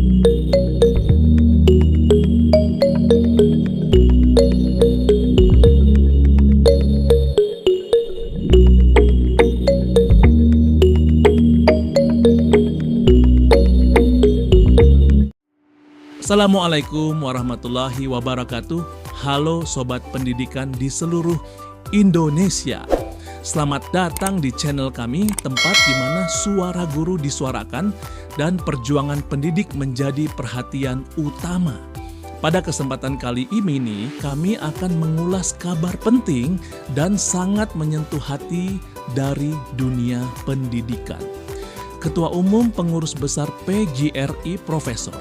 Assalamualaikum warahmatullahi wabarakatuh. Halo Sobat Pendidikan di seluruh Indonesia. Selamat datang di channel kami, tempat di mana suara guru disuarakan dan perjuangan pendidik menjadi perhatian utama. Pada kesempatan kali ini kami akan mengulas kabar penting dan sangat menyentuh hati dari dunia pendidikan. Ketua Umum Pengurus Besar PGRI Profesor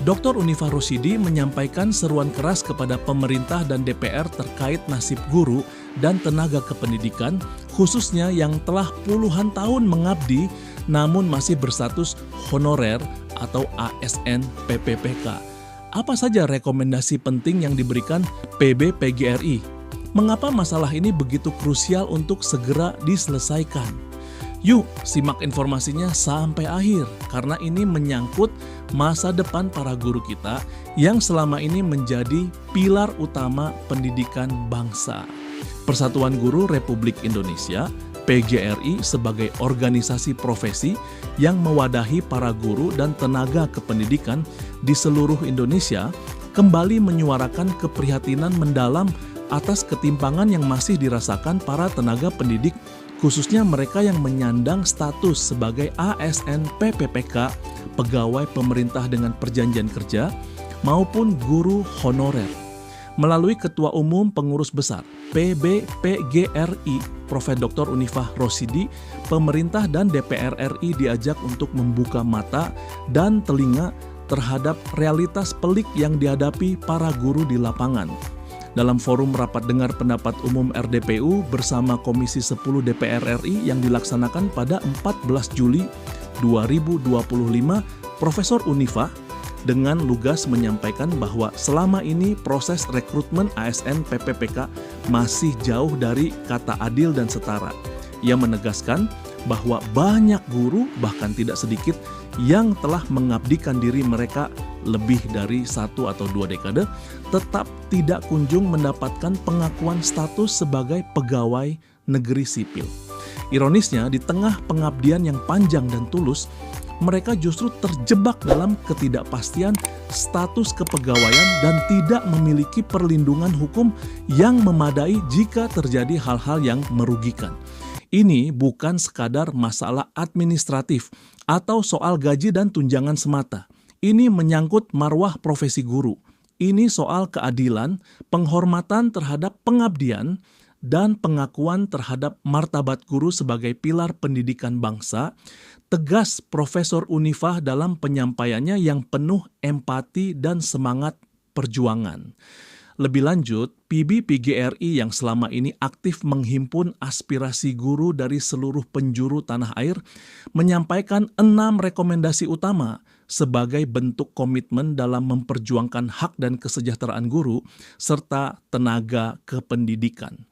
Dr. Unifah Rosyidi menyampaikan seruan keras kepada pemerintah dan DPR terkait nasib guru dan tenaga kependidikan, khususnya yang telah puluhan tahun mengabdi namun masih berstatus honorer atau ASN PPPK. Apa saja rekomendasi penting yang diberikan PB PGRI? Mengapa masalah ini begitu krusial untuk segera diselesaikan? Yuk, simak informasinya sampai akhir, karena ini menyangkut masa depan para guru kita yang selama ini menjadi pilar utama pendidikan bangsa. Persatuan Guru Republik Indonesia, PGRI, sebagai organisasi profesi yang mewadahi para guru dan tenaga kependidikan di seluruh Indonesia, kembali menyuarakan keprihatinan mendalam atas ketimpangan yang masih dirasakan para tenaga pendidik, khususnya mereka yang menyandang status sebagai ASN PPPK, pegawai pemerintah dengan perjanjian kerja, maupun guru honorer. Melalui Ketua Umum Pengurus Besar PB PGRI, Prof. Dr. Unifah Rosyidi, pemerintah dan DPR RI diajak untuk membuka mata dan telinga terhadap realitas pelik yang dihadapi para guru di lapangan. Dalam forum rapat dengar pendapat umum RDPU bersama Komisi 10 DPR RI yang dilaksanakan pada 14 Juli 2025, Profesor Unifah dengan lugas menyampaikan bahwa selama ini proses rekrutmen ASN PPPK masih jauh dari kata adil dan setara. Ia menegaskan bahwa banyak guru, bahkan tidak sedikit, yang telah mengabdikan diri mereka lebih dari 1 atau 2 dekade, tetap tidak kunjung mendapatkan pengakuan status sebagai pegawai negeri sipil. Ironisnya, di tengah pengabdian yang panjang dan tulus, mereka justru terjebak dalam ketidakpastian status kepegawaian dan tidak memiliki perlindungan hukum yang memadai jika terjadi hal-hal yang merugikan. Ini bukan sekadar masalah administratif atau soal gaji dan tunjangan semata. Ini menyangkut marwah profesi guru. Ini soal keadilan, penghormatan terhadap pengabdian, dan pengakuan terhadap martabat guru sebagai pilar pendidikan bangsa, tegas Profesor Unifah dalam penyampaiannya yang penuh empati dan semangat perjuangan. Lebih lanjut, PB PGRI yang selama ini aktif menghimpun aspirasi guru dari seluruh penjuru tanah air menyampaikan 6 rekomendasi utama sebagai bentuk komitmen dalam memperjuangkan hak dan kesejahteraan guru serta tenaga kependidikan.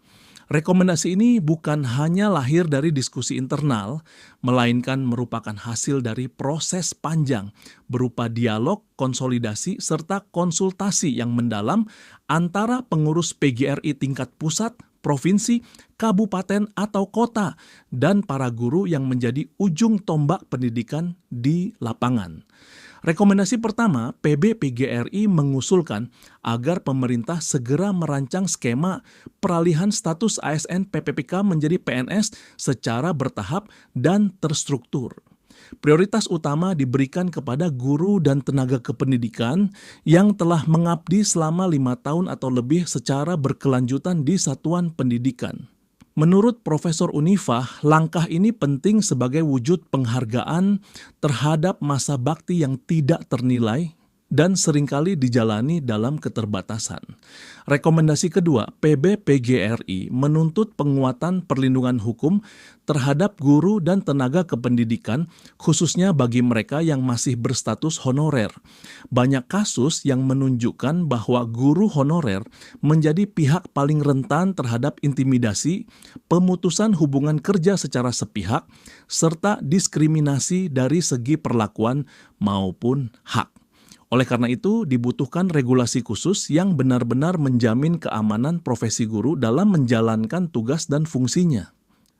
Rekomendasi ini bukan hanya lahir dari diskusi internal, melainkan merupakan hasil dari proses panjang berupa dialog, konsolidasi, serta konsultasi yang mendalam antara pengurus PGRI tingkat pusat, provinsi, kabupaten, atau kota, dan para guru yang menjadi ujung tombak pendidikan di lapangan. Rekomendasi pertama, PB PGRI mengusulkan agar pemerintah segera merancang skema peralihan status ASN PPPK menjadi PNS secara bertahap dan terstruktur. Prioritas utama diberikan kepada guru dan tenaga kependidikan yang telah mengabdi selama 5 tahun atau lebih secara berkelanjutan di satuan pendidikan. Menurut Profesor Unifah, langkah ini penting sebagai wujud penghargaan terhadap masa bakti yang tidak ternilai dan seringkali dijalani dalam keterbatasan. Rekomendasi kedua, PB PGRI menuntut penguatan perlindungan hukum terhadap guru dan tenaga kependidikan, khususnya bagi mereka yang masih berstatus honorer. Banyak kasus yang menunjukkan bahwa guru honorer menjadi pihak paling rentan terhadap intimidasi, pemutusan hubungan kerja secara sepihak, serta diskriminasi dari segi perlakuan maupun hak. Oleh karena itu, dibutuhkan regulasi khusus yang benar-benar menjamin keamanan profesi guru dalam menjalankan tugas dan fungsinya.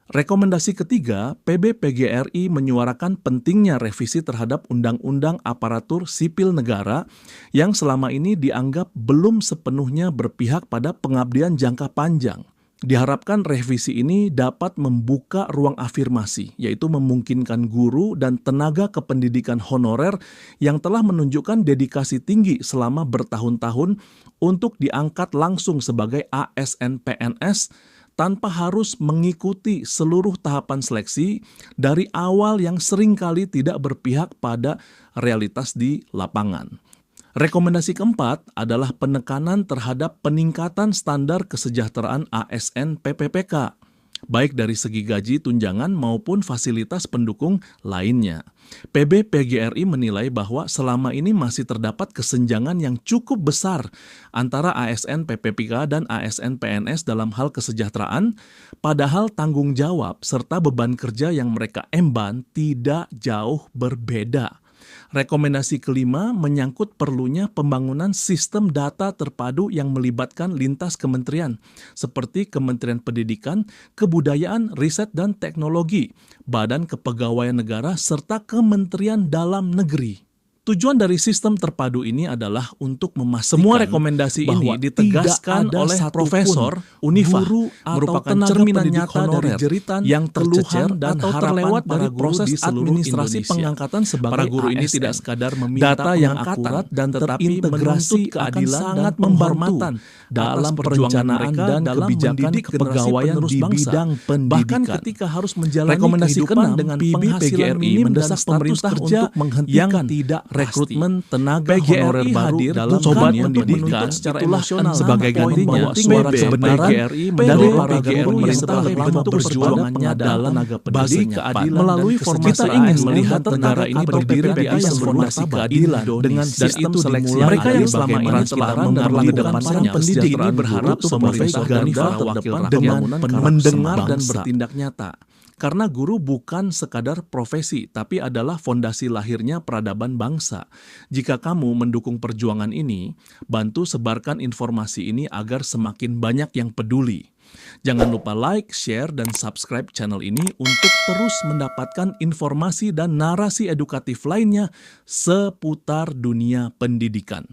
Rekomendasi ketiga, PB-PGRI menyuarakan pentingnya revisi terhadap Undang-Undang Aparatur Sipil Negara yang selama ini dianggap belum sepenuhnya berpihak pada pengabdian jangka panjang. Diharapkan revisi ini dapat membuka ruang afirmasi, yaitu memungkinkan guru dan tenaga kependidikan honorer yang telah menunjukkan dedikasi tinggi selama bertahun-tahun untuk diangkat langsung sebagai ASN PNS tanpa harus mengikuti seluruh tahapan seleksi dari awal yang seringkali tidak berpihak pada realitas di lapangan. Rekomendasi keempat adalah penekanan terhadap peningkatan standar kesejahteraan ASN PPPK, baik dari segi gaji tunjangan maupun fasilitas pendukung lainnya. PB-PGRI menilai bahwa selama ini masih terdapat kesenjangan yang cukup besar antara ASN PPPK dan ASN PNS dalam hal kesejahteraan, padahal tanggung jawab serta beban kerja yang mereka emban tidak jauh berbeda. Rekomendasi kelima menyangkut perlunya pembangunan sistem data terpadu yang melibatkan lintas kementerian, seperti Kementerian Pendidikan, Kebudayaan, Riset dan Teknologi, Badan Kepegawaian Negara, serta Kementerian Dalam Negeri. Tujuan dari sistem terpadu ini adalah untuk memastikan semua rekomendasi ini ditegaskan oleh profesor, Unifa, merupakan cerminan nyata dari jeritan yang tercecer dan terlewat dari proses administrasi pengangkatan sebagai para guru ini tidak sekadar meminta data yang akurat dan terintegrasi keadilan sangat penghormatan dalam perencanaan dan kebijakan kepegawaian di bidang pendidikan. Bahkan ketika harus menjalani rekomendasi kehidupan dengan penghasilan minim mendesak pemerintah untuk menghentikan tidak rekrutmen tenaga honorer baru dalam sobat pendidikan secara emosional sebagai gantinya suara kebenaran dari para guru yang telah lama perjuangannya dalam bagi keadilan melalui formasi. Kita ingin melihat negara ini berdiri di atas fondasi keadilan dengan sistem seleksi mereka yang selama ini telah memperlakukan para pendidik ini berharap pemerintah garda terdepan dengan mendengar dan bertindak nyata. Karena guru bukan sekadar profesi, tapi adalah fondasi lahirnya peradaban bangsa. Jika kamu mendukung perjuangan ini, bantu sebarkan informasi ini agar semakin banyak yang peduli. Jangan lupa like, share, dan subscribe channel ini untuk terus mendapatkan informasi dan narasi edukatif lainnya seputar dunia pendidikan.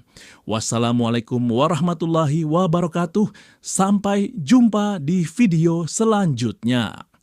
Wassalamualaikum warahmatullahi wabarakatuh. Sampai jumpa di video selanjutnya.